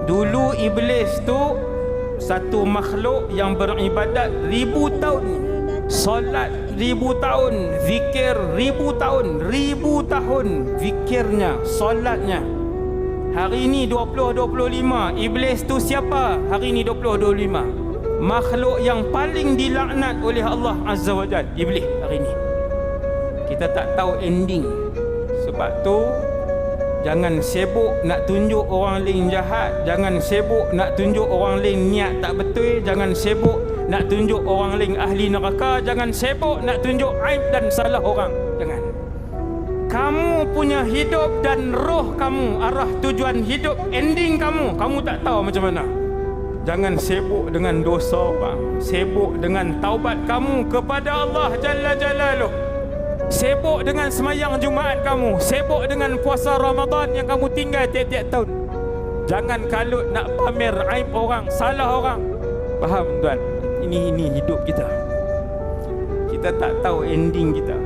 Dulu iblis tu satu makhluk yang beribadat 1000 tahun, solat 1000 tahun, zikir 1000 tahun, 1000 tahun zikirnya, solatnya. Hari ini 2025, iblis tu siapa? Hari ini 2025, makhluk yang paling dilaknat oleh Allah Azza wa Jalla, iblis hari ini. Kita tak tahu ending. Sebab tu jangan sibuk nak tunjuk orang lain jahat, jangan sibuk nak tunjuk orang lain niat tak betul, jangan sibuk nak tunjuk orang lain ahli neraka, jangan sibuk nak tunjuk aib dan salah orang. Jangan. Kamu punya hidup dan roh kamu, arah tujuan hidup, ending kamu tak tahu macam mana. Jangan sibuk dengan dosa orang, sibuk dengan taubat kamu kepada Allah Jalla Jalaluh, sibuk dengan semayang Jumaat kamu, sibuk dengan puasa Ramadan yang kamu tinggal tiap-tiap tahun. Jangan kalut nak pamer aib orang, salah orang. Faham tuan? Ini hidup kita. Kita tak tahu ending kita.